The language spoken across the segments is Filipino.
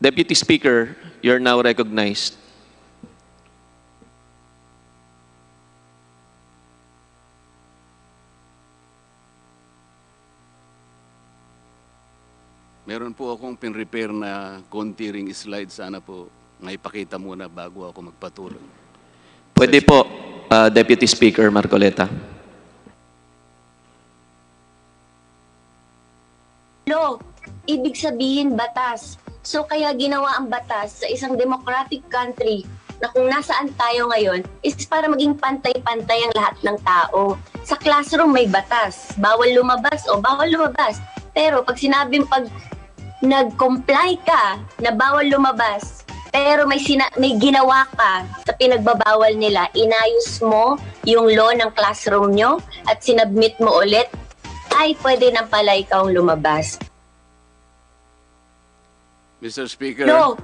Deputy Speaker, you're now recognized. Meron po akong pin-repair na konti ring slide. Sana po maipakita muna bago ako magpatuloy. Pwede po, Deputy Speaker Marcoleta. Law, ibig sabihin batas. So kaya ginawa ang batas sa isang democratic country na kung nasaan tayo ngayon is para maging pantay-pantay ang lahat ng tao. Sa classroom may batas, bawal lumabas o bawal lumabas. Pero pag sinabing pag nag-comply ka na bawal lumabas, pero may ginawa ka sa pinagbabawal nila, inayos mo yung law ng classroom nyo at sinabmit mo ulit, ay pwede nang pala ikaw lumabas. Mr. Speaker, No.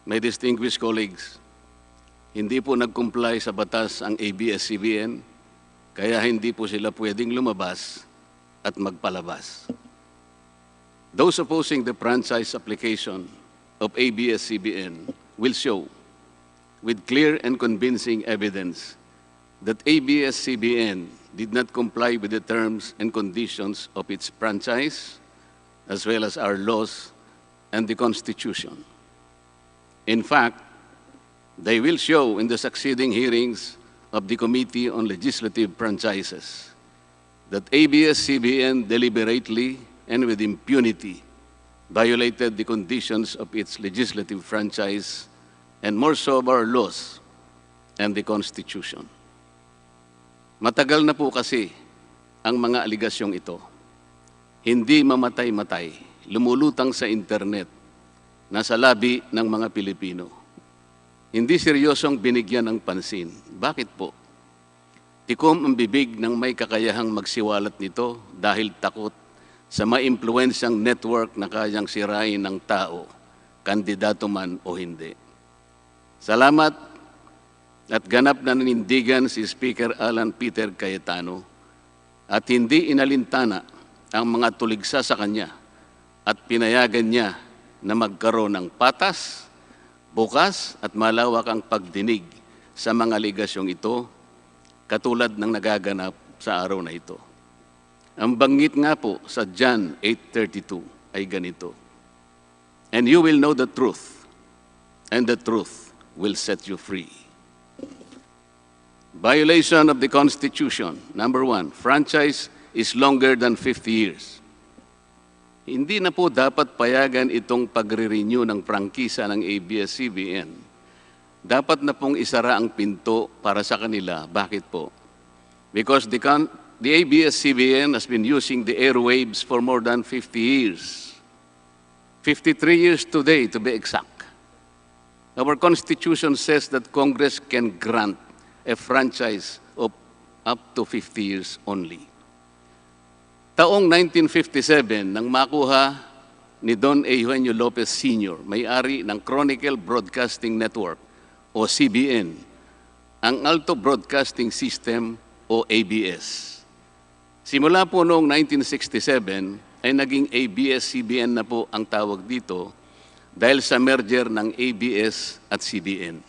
my distinguished colleagues, hindi po nag-comply sa batas ang Abs-Cbn, kaya hindi po sila pwedeng lumabas at magpalabas. Those opposing the franchise application of Abs-Cbn will show with clear and convincing evidence that Abs-Cbn did not comply with the terms and conditions of its franchise, as well as our laws and the Constitution. In fact, they will show in the succeeding hearings of the Committee on Legislative Franchises that Abs-Cbn deliberately and with impunity violated the conditions of its legislative franchise and more so of our laws and the Constitution. Matagal na po kasi ang mga aligasyong ito. Hindi mamatay-matay, lumulutang sa internet, nasa labi ng mga Pilipino. Hindi seryosong binigyan ng pansin. Bakit po? Tikom ang bibig ng may kakayahang magsiwalat nito dahil takot sa maimpluwensyang network na kayang sirain ng tao, kandidato man o hindi. Salamat at ganap na nanindigan si Speaker Alan Peter Cayetano at hindi inalintana ang mga tuligsa sa kanya at pinayagan niya na magkaroon ng patas, bukas at malawak ang pagdinig sa mga aligasyong ito katulad ng nagaganap sa araw na ito. Ang banggit nga po sa John 8:32 ay ganito, "And you will know the truth, and the truth will set you free." Violation of the Constitution. Number 1, franchise is longer than 50 years. Hindi na po dapat payagan itong pagre-renew ng prangkisa ng Abs-Cbn. Dapat na pong isara ang pinto para sa kanila. Bakit po? Because the Abs-Cbn has been using the airwaves for more than 50 years. 53 years today, to be exact. Our Constitution says that Congress can grant a franchise of up to 50 years only. Taong 1957, nang makuha ni Don Eugenio Lopez Sr., may-ari ng Chronicle Broadcasting Network o CBN, ang Alto Broadcasting System o ABS. Simula po noong 1967 ay naging Abs-Cbn na po ang tawag dito dahil sa merger ng ABS at CBN.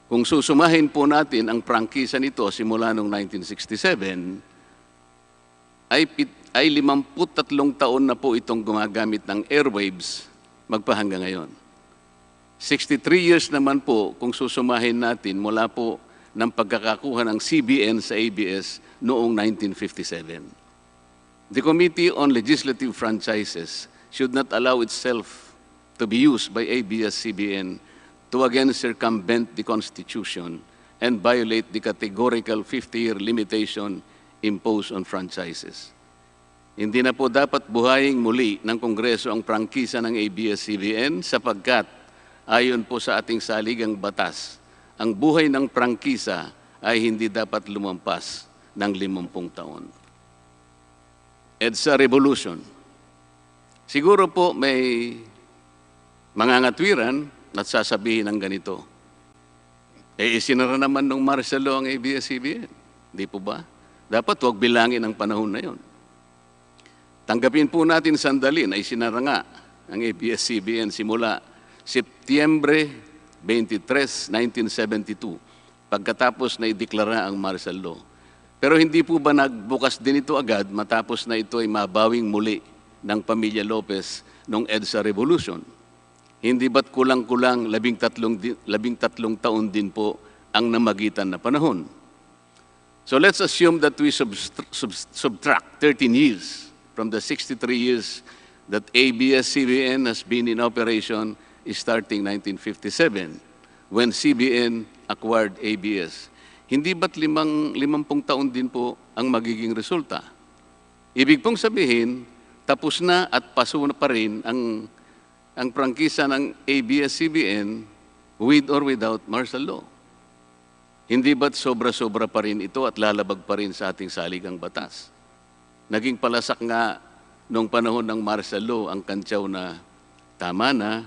Kung susumahin po natin ang prangkisa nito simula noong 1967, ay 53 taon na po itong gumagamit ng airwaves magpahanggang ngayon. 63 years naman po kung susumahin natin mula po ng pagkakakuha ng CBN sa ABS noong 1957. The Committee on Legislative Franchises should not allow itself to be used by Abs-Cbn to again circumvent the Constitution and violate the categorical 50-year limitation imposed on franchises. Hindi na po dapat buhayin muli ng Kongreso ang prangkisa ng Abs-Cbn sapagkat ayon po sa ating saligang batas, ang buhay ng prangkisa ay hindi dapat lumampas ng 50 taon. EDSA Revolution. Siguro po may mangangatwiran at sasabihin ng ganito. Isinara naman nung martial law ang Abs-Cbn. Di po ba? Dapat huwag bilangin ang panahon na yon. Tanggapin po natin sandali na isinara nga ang ABS-CBN simula Setyembre 23, 1972, pagkatapos na ideklara ang martial law. Pero hindi po ba nagbukas din ito agad matapos na ito ay mabawing muli ng pamilya Lopez noong EDSA Revolution? Hindi ba't kulang-kulang 13 taon din po ang namagitan na panahon? So let's assume that we subtract 13 years from the 63 years that ABS-CBN has been in operation starting 1957, when CBN acquired ABS. Hindi ba't 50 taon din po ang magiging resulta? Ibig pong sabihin, tapos na at paso na pa rin ang prangkisa ng ABS-CBN with or without martial law. Hindi ba't sobra-sobra pa rin ito at lalabag pa rin sa ating saligang batas? Naging palasak nga noong panahon ng martial law ang kantsaw na tama na,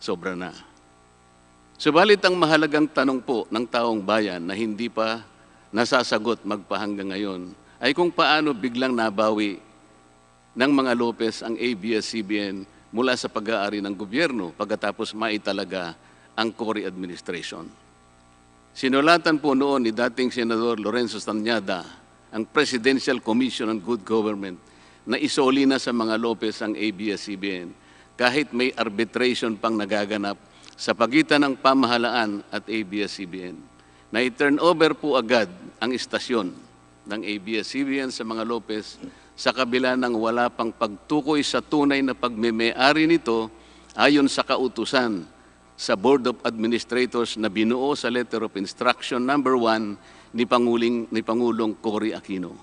sobra na. Subalit ang mahalagang tanong po ng taong bayan na hindi pa nasasagot magpahanggang ngayon ay kung paano biglang nabawi ng mga Lopez ang ABS-CBN mula sa pag-aari ng gobyerno pagkatapos maitalaga ang Cory administration. Sinulatan po noon ni dating Senador Lorenzo Tanyada ang Presidential Commission on Good Government na isoli na sa mga Lopez ang ABS-CBN kahit may arbitration pang nagaganap sa pagitan ng pamahalaan at ABS-CBN. Na i-turn over po agad ang istasyon ng ABS-CBN sa mga Lopez sa kabila ng wala pang pagtukoy sa tunay na pagmeme-ari nito ayon sa kautusan sa Board of Administrators na binuo sa Letter of Instruction number 1 ni Pangulong Cory Aquino.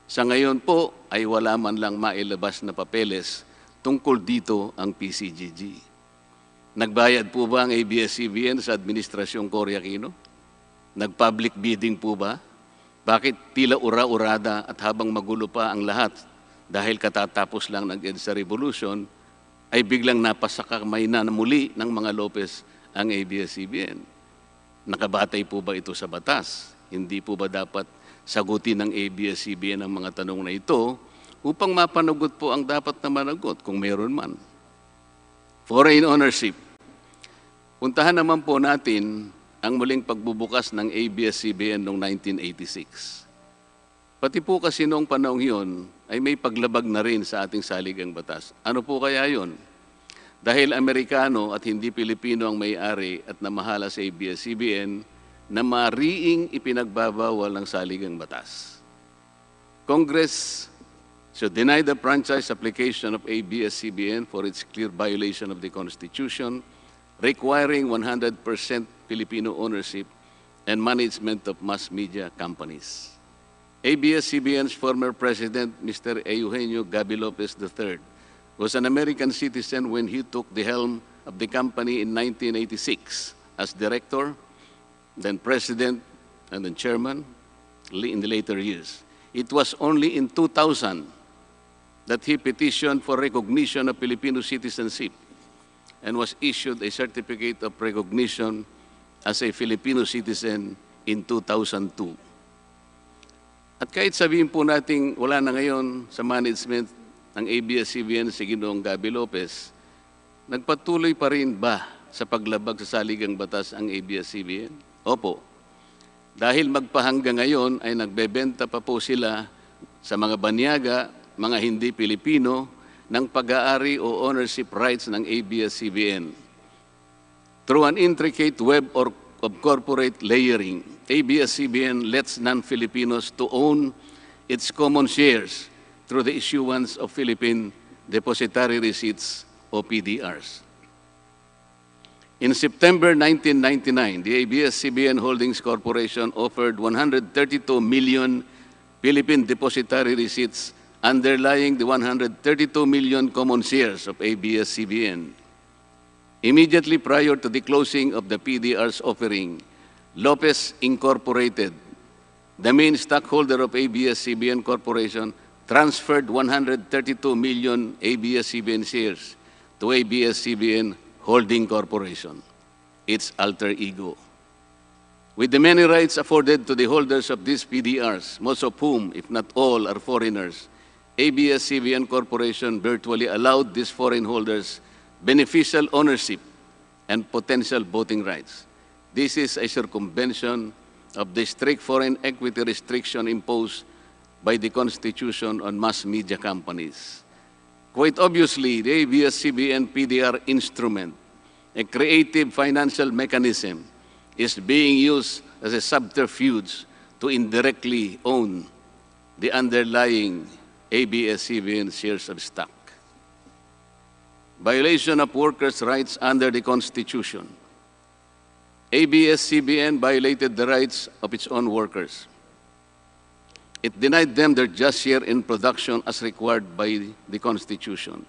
Sa ngayon po ay wala man lang mailabas na papeles tungkol dito ang PCGG. Nagbayad po ba ang ABS-CBN sa Administrasyong Cory Aquino? Nag-public bidding po ba? Bakit tila ura-urada at habang magulo pa ang lahat dahil katatapos lang ng EDSA Revolution, ay biglang napasakamay na muli ng mga Lopez ang ABS-CBN? Nakabatay po ba ito sa batas? Hindi po ba dapat sagutin ng ABS-CBN ang mga tanong na ito upang mapanagot po ang dapat na managot kung meron man? Foreign ownership. Puntahan naman po natin ang muling pagbubukas ng ABS-CBN noong 1986. Pati po kasi noong panahon yun ay may paglabag na rin sa ating saligang batas. Ano po kaya yun? Dahil Amerikano at hindi Pilipino ang may-ari at namahala sa ABS-CBN na mariing ipinagbabawal ng saligang batas. Congress should deny the franchise application of ABS-CBN for its clear violation of the Constitution, requiring 100% Filipino ownership and management of mass media companies. ABS-CBN's former president, Mr. Eugenio Gaby Lopez III, was an American citizen when he took the helm of the company in 1986 as director, then president, and then chairman in the later years. It was only in 2000 that he petitioned for recognition of Filipino citizenship and was issued a certificate of recognition as a Filipino citizen in 2002. At kahit sabihin po natin wala na ngayon sa management ng ABS-CBN si Ginoong Gaby Lopez, nagpatuloy pa rin ba sa paglabag sa saligang batas ang ABS-CBN? Opo. Dahil magpahanggang ngayon ay nagbebenta pa po sila sa mga banyaga, mga hindi Pilipino, ng pag-aari o ownership rights ng ABS-CBN. Through an intricate web of corporate layering, ABS-CBN lets non-Filipinos to own its common shares through the issuance of Philippine Depositary Receipts o PDRs. In September 1999, the ABS-CBN Holdings Corporation offered 132 million Philippine Depositary Receipts underlying the 132 million common shares of ABS-CBN. Immediately prior to the closing of the PDR's offering, Lopez Incorporated, the main stockholder of ABS-CBN Corporation, transferred 132 million ABS-CBN shares to ABS-CBN Holding Corporation, its alter ego. With the many rights afforded to the holders of these PDRs, most of whom, if not all, are foreigners, ABS-CBN Corporation virtually allowed these foreign holders beneficial ownership and potential voting rights. This is a circumvention of the strict foreign equity restriction imposed by the Constitution on mass media companies. Quite obviously, the ABS-CBN PDR instrument, a creative financial mechanism, is being used as a subterfuge to indirectly own the underlying ABS-CBN shares of stock. Violation of workers' rights under the Constitution. ABS-CBN violated the rights of its own workers. It denied them their just share in production as required by the Constitution.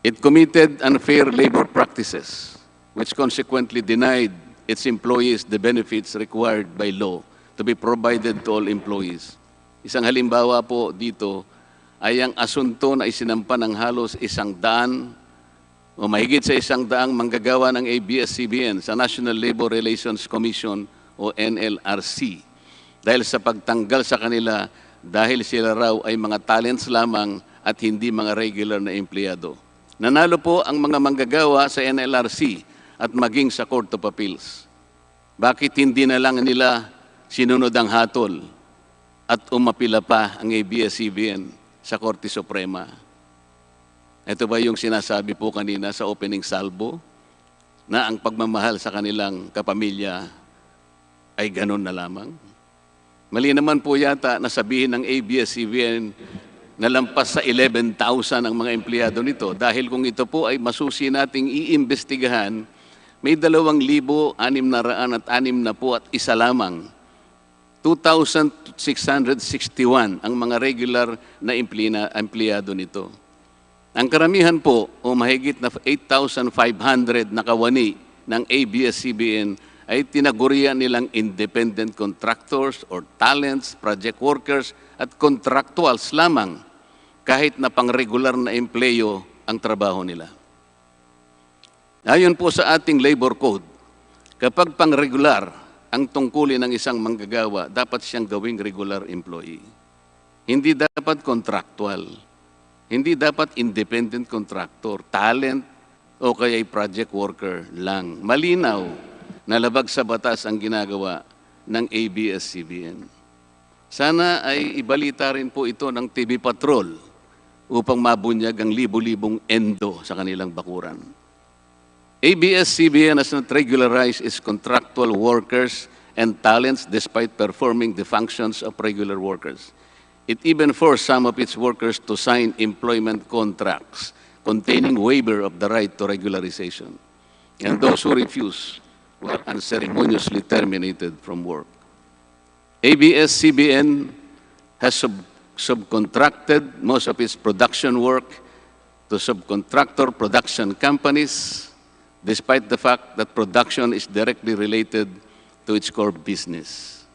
It committed unfair labor practices, which consequently denied its employees the benefits required by law to be provided to all employees. Isang halimbawa po dito ay ang asunto na isinampa ng halos 100 o mahigit sa 100 manggagawa ng ABS-CBN sa National Labor Relations Commission o NLRC dahil sa pagtanggal sa kanila dahil sila raw ay mga talents lamang at hindi mga regular na empleyado. Nanalo po ang mga manggagawa sa NLRC at maging sa Court of Appeals. Bakit hindi na lang nila sinunod ang hatol at umapila pa ang ABS-CBN sa Korte Suprema? Ito ba yung sinasabi po kanina sa opening salvo na ang pagmamahal sa kanilang kapamilya ay ganun na lamang? Mali naman po yata na sabihin ng ABS-CBN na lampas sa 11,000 ang mga empleyado nito dahil kung ito po ay masusi nating iimbestigahan, may 2,661 at isa lamang. 2,661 ang mga regular na empleyado nito. Ang karamihan po o mahigit na 8,500 na kawani ng ABS-CBN ay tinagurian nilang independent contractors or talents, project workers at contractuals lamang kahit na pang-regular na empleyo ang trabaho nila. Ayon po sa ating labor code, kapag pang-regular ang tungkulin ng isang manggagawa, dapat siyang gawing regular employee. Hindi dapat contractual. Hindi dapat independent contractor, talent, o kaya'y project worker lang. Malinaw na labag sa batas ang ginagawa ng ABS-CBN. Sana ay ibalita rin po ito ng TV Patrol upang mabunyag ang libo-libong endo sa kanilang bakuran. ABS-CBN has not regularized its contractual workers and talents despite performing the functions of regular workers. It even forced some of its workers to sign employment contracts containing waiver of the right to regularization. And those who refuse were unceremoniously terminated from work. ABS-CBN has subcontracted most of its production work to subcontractor production companies, despite the fact that production is directly related to its core business.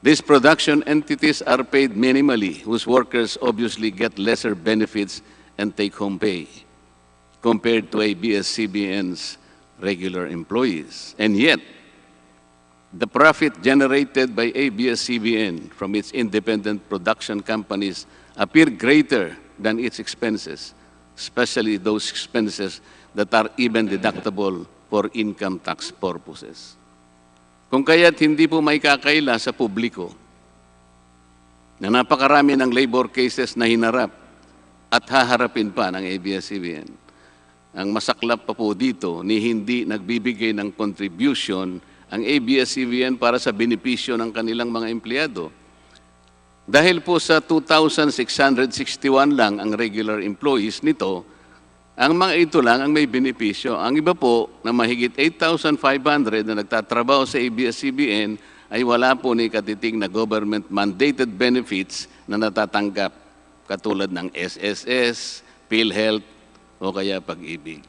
These production entities are paid minimally, whose workers obviously get lesser benefits and take-home pay compared to ABS-CBN's regular employees. And yet, the profit generated by ABS-CBN from its independent production companies appear greater than its expenses, especially those expenses that are even deductible for income tax purposes. Kung kaya't hindi po may kakaila sa publiko na napakarami ng labor cases na hinarap at haharapin pa ng ABS-CBN. Ang masaklap pa po dito ni hindi nagbibigay ng contribution ang ABS-CBN para sa benepisyo ng kanilang mga empleyado. Dahil po sa 2,661 lang ang regular employees nito, ang mga ito lang ang may benepisyo. Ang iba po na mahigit 8,500 na nagtatrabaho sa ABS-CBN ay wala po ni katiting na government-mandated benefits na natatanggap katulad ng SSS, PhilHealth o kaya Pag-ibig.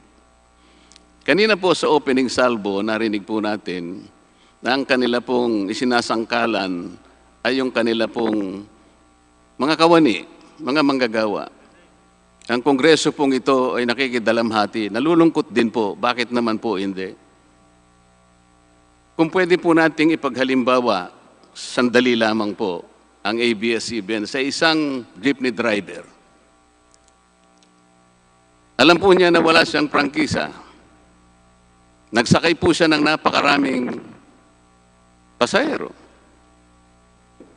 Kanina po sa opening salvo, narinig po natin na ang kanila pong isinasangkalan ay yung kanila pong mga kawani, mga manggagawa. Ang kongreso pong ito ay nakikidalamhati. Nalulungkot din po. Bakit naman po hindi? Kung pwede po nating ipaghalimbawa, sandali lamang po, ang ABS-CBN sa isang jeepney driver. Alam po niya na wala siyang prangkisa. Nagsakay po siya ng napakaraming pasahero.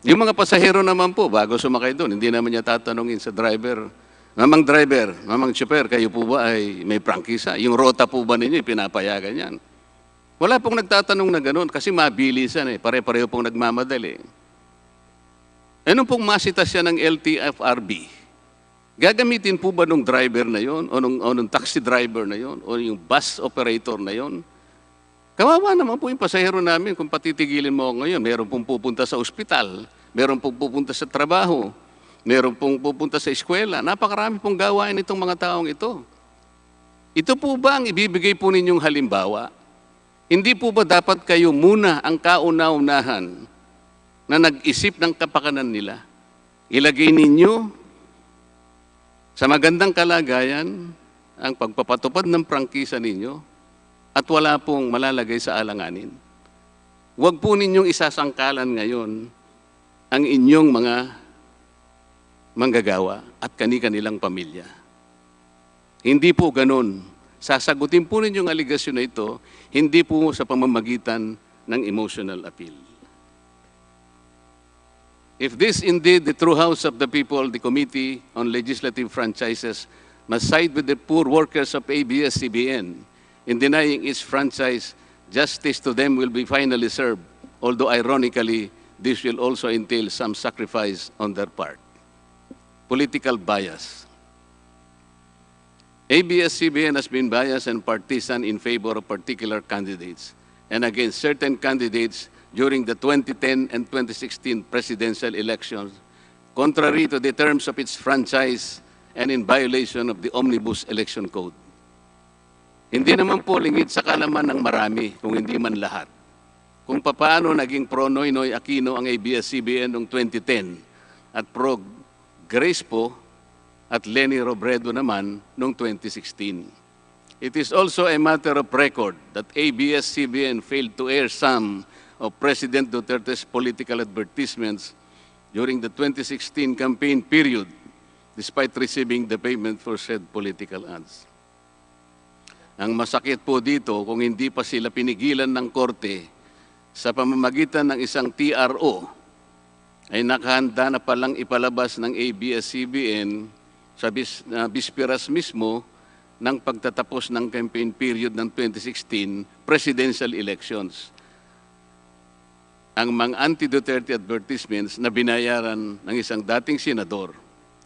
Yung mga pasahero naman po, bago sumakay doon, hindi naman niya tatanungin sa driver, Mamang driver, mamang chopper, kayo po ba ay may prangkisa? Yung rota po ba ninyo, pinapayagan yan? Wala pong nagtatanong na gano'n kasi mabilisan eh. Pare-pareho pong nagmamadali. Anong pong masita siya ng LTFRB? Gagamitin po ba nung driver na yon o nung taxi driver na yon o yung bus operator na yon? Kawawa naman po yung pasahero namin kung patitigilin mo ngayon. Meron pong pupunta sa ospital, meron pong pupunta sa trabaho, meron pong pupunta sa eskwela. Napakarami pong gawain itong mga taong ito. Ito po ba ang ibibigay po ninyong halimbawa? Hindi po ba dapat kayo muna ang kauna-unahan na nag-isip ng kapakanan nila? Ilagay ninyo sa magandang kalagayan ang pagpapatupad ng prangkisa ninyo at wala pong malalagay sa alanganin. Huwag po ninyong isasangkalan ngayon ang inyong mga manggagawa at kani-kanilang pamilya. Hindi po ganun. Sasagutin po ninyong aligasyon na ito, hindi po sa pamamagitan ng emotional appeal. If this indeed the true house of the people, the Committee on Legislative Franchises must side with the poor workers of ABS-CBN in denying its franchise, justice to them will be finally served, although ironically, this will also entail some sacrifice on their part. Political bias. ABS-CBN has been biased and partisan in favor of particular candidates and against certain candidates during the 2010 and 2016 presidential elections, contrary to the terms of its franchise and in violation of the Omnibus Election Code. Hindi naman po lingid sa kalaman ng marami, kung hindi man lahat, kung paano naging pro-Noynoy Aquino ang ABS-CBN noong 2010 at pro-Grace po at Lenny Robredo naman noong 2016. It is also a matter of record that ABS-CBN failed to air some of President Duterte's political advertisements during the 2016 campaign period, despite receiving the payment for said political ads. Ang masakit po dito, kung hindi pa sila pinigilan ng korte sa pamamagitan ng isang TRO, ay nakahanda na palang ipalabas ng ABS-CBN sa bisperas mismo ng pagtatapos ng campaign period ng 2016 presidential elections. Ang mga anti-Duterte advertisements na binayaran ng isang dating senador.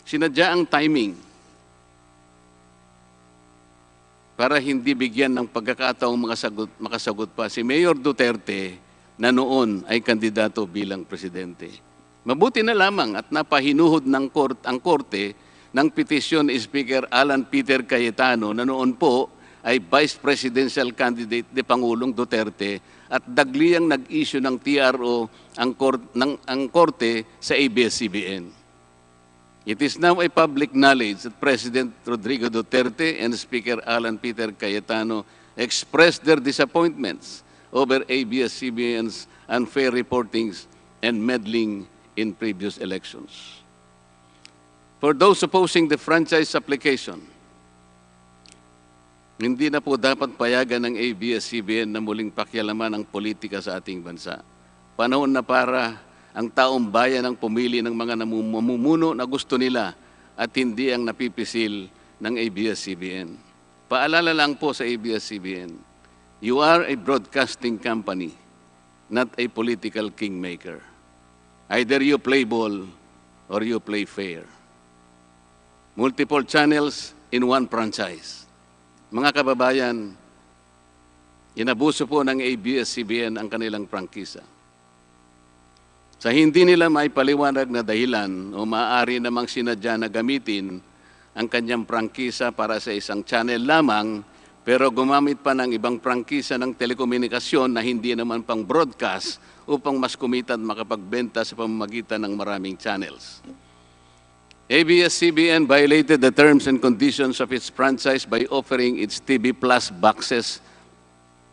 Sinadya ang timing para hindi bigyan ng pagkakataong makasagot pa si Mayor Duterte na noon ay kandidato bilang presidente. Mabuti na lamang at napahinuhod ng ang korte ng petisyon ni Speaker Alan Peter Cayetano na noon po ay Vice Presidential Candidate ni Pangulong Duterte at dagliang nag-issue ng TRO ang korte sa ABS-CBN. It is now a public knowledge that President Rodrigo Duterte and Speaker Alan Peter Cayetano expressed their disappointments over ABS-CBN's unfair reportings and meddling in previous elections. For those opposing the franchise application, hindi na po dapat payagan ng ABS-CBN na muling pakialaman ang politika sa ating bansa. Panahon na para ang taong bayan ang pumili ng mga namumuno na gusto nila at hindi ang napipisil ng ABS-CBN. Paalala lang po sa ABS-CBN, you are a broadcasting company, not a political kingmaker. Either you play ball or you play fair. Multiple channels in one franchise. Mga kababayan, inabuso po ng ABS-CBN ang kanilang prangkisa. Sa hindi nila may paliwanag na dahilan o maaari namang sinadya na gamitin ang kanyang prangkisa para sa isang channel lamang, pero gumamit pa ng ibang prangkisa ng telekomunikasyon na hindi naman pang broadcast upang mas kumita at makapagbenta sa pamamagitan ng maraming channels. ABS-CBN violated the terms and conditions of its franchise by offering its TV Plus boxes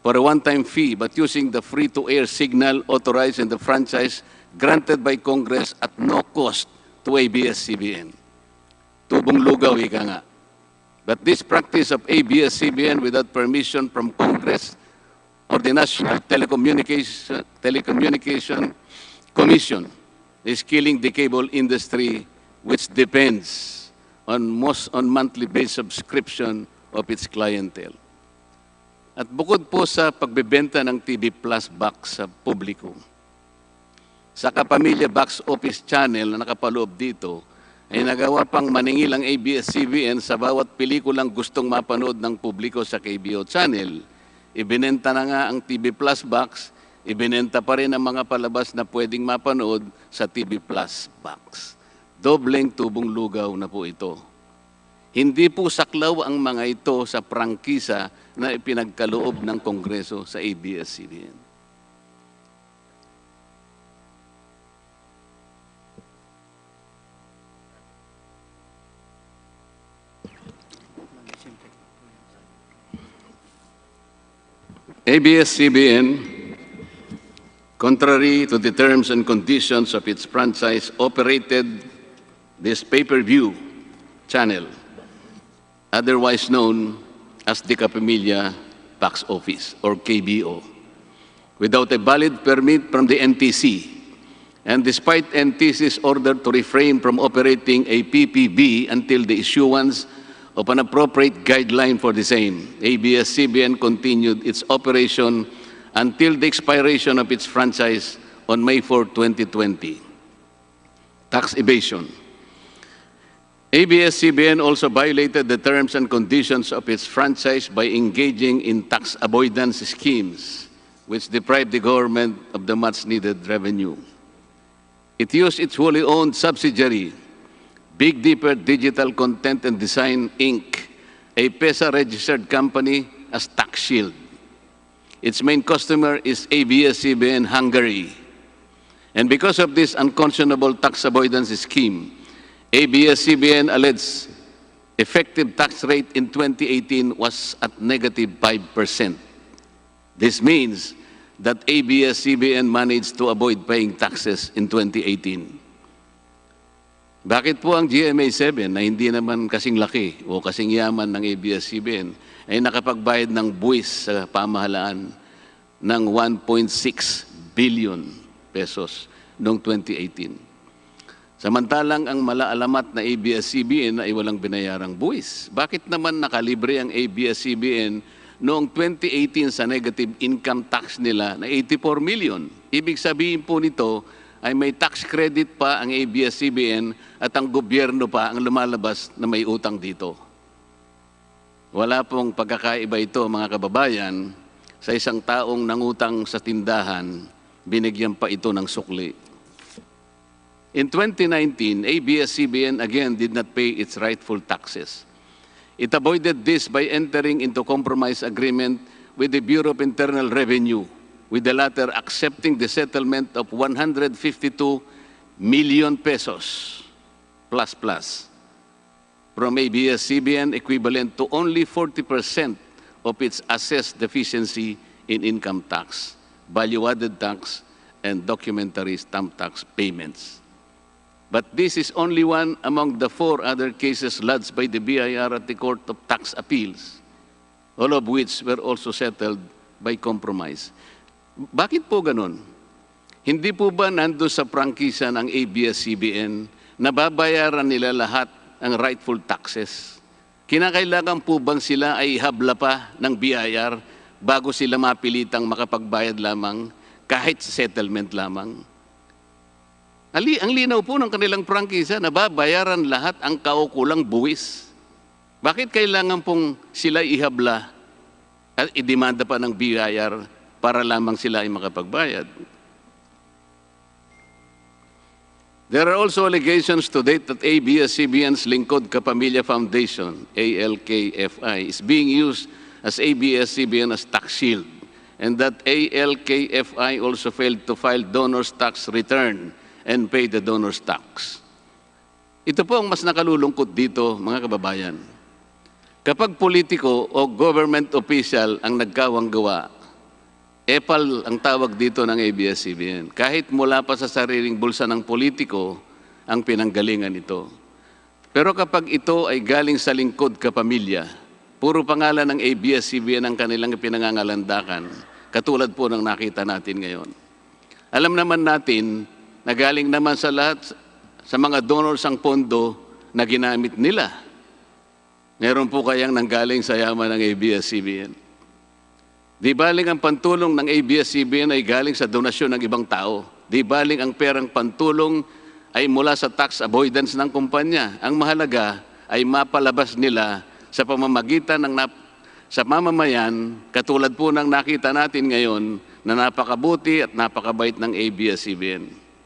for a one-time fee but using the free-to-air signal authorized in the franchise granted by Congress at no cost to ABS-CBN. Tubong lugaw, ika nga. But this practice of ABS-CBN without permission from Congress or the National Telecommunication Commission is killing the cable industry, which depends on monthly-based subscription of its clientele. At bukod po sa pagbebenta ng TV Plus box sa publiko, sa Kapamilya Box Office Channel na nakapaloob dito, ay nagawa pang maningil ang ABS-CBN sa bawat pelikulang gustong mapanood ng publiko sa KBO Channel. Ibinenta na nga ang TV Plus box, ibinenta pa rin ang mga palabas na pwedeng mapanood sa TV Plus box. Dobleng tubong lugaw na po ito. Hindi po saklaw ang mga ito sa prangkisa na ipinagkaloob ng Kongreso sa ABS-CBN. ABS-CBN, contrary to the terms and conditions of its franchise, operated this pay-per-view channel, otherwise known as the Kapamilya Box Office, or KBO, without a valid permit from the NTC. And despite NTC's order to refrain from operating a PPB until the issuance of an appropriate guideline for the same, ABS-CBN continued its operation until the expiration of its franchise on May 4, 2020. Tax evasion. ABS-CBN also violated the terms and conditions of its franchise by engaging in tax avoidance schemes, which deprived the government of the much-needed revenue. It used its wholly owned subsidiary, Big Dipper Digital Content and Design, Inc., a PESA-registered company, as tax shield. Its main customer is ABS-CBN Hungary. And because of this unconscionable tax avoidance scheme, ABS-CBN alleged effective tax rate in 2018 was at negative 5%. This means that ABS-CBN managed to avoid paying taxes in 2018. Bakit po ang GMA7 na hindi naman kasing laki o kasing yaman ng ABS-CBN ay nakapagbayad ng buwis sa pamahalaan ng 1.6 billion pesos noong 2018? Samantalang ang malaalamat na ABS-CBN ay walang binayarang buwis. Bakit naman nakalibre ang ABS-CBN noong 2018 sa negative income tax nila na 84 million? Ibig sabihin po nito ay may tax credit pa ang ABS-CBN at ang gobyerno pa ang lumalabas na may utang dito. Wala pong pagkakaiba ito, mga kababayan, sa isang taong nangutang sa tindahan, binigyan pa ito ng sukli. In 2019, ABS-CBN again did not pay its rightful taxes. It avoided this by entering into compromise agreement with the Bureau of Internal Revenue, with the latter accepting the settlement of 152 million pesos plus from ABS-CBN, equivalent to only 40% of its assessed deficiency in income tax, value-added tax, and documentary stamp tax payments. But this is only one among the 4 other cases lodged by the BIR at the Court of Tax Appeals, all of which were also settled by compromise. Bakit po ganun? Hindi po ba nando sa prangkisa ng ABS-CBN na babayaran nila lahat ang rightful taxes? Kinakailangan po bang sila ay habla pa ng BIR bago sila mapilitang makapagbayad lamang kahit settlement lamang? Ang linaw po ng kanilang prangkisa na babayaran lahat ang kaukulang buwis. Bakit kailangan pong sila ihabla at idemanda pa ng BIR para lamang sila ay makapagbayad? There are also allegations to date that ABS-CBN's Lingkod Kapamilya Foundation, ALKFI, is being used as ABS-CBN as tax shield, and that ALKFI also failed to file donor's tax return and pay the donor's tax. Ito po ang mas nakalulungkot dito, mga kababayan. Kapag politiko o government official ang nagkawang gawa, epal ang tawag dito ng ABS-CBN. Kahit mula pa sa sariling bulsa ng politiko, ang pinanggalingan ito. Pero kapag ito ay galing sa lingkod kapamilya, puro pangalan ng ABS-CBN ang kanilang pinangangalandakan, katulad po ng nakita natin ngayon. Alam naman natin na galing naman sa lahat, sa mga donors ang pondo na ginamit nila. Meron po kayang nanggaling sa yaman ng ABS-CBN. Di baling ang pantulong ng ABS-CBN ay galing sa donasyon ng ibang tao. Di baling ang perang pantulong ay mula sa tax avoidance ng kumpanya. Ang mahalaga ay mapalabas nila sa pamamagitan ng sa mamamayan, katulad po ng nakita natin ngayon na napakabuti at napakabait ng ABS-CBN.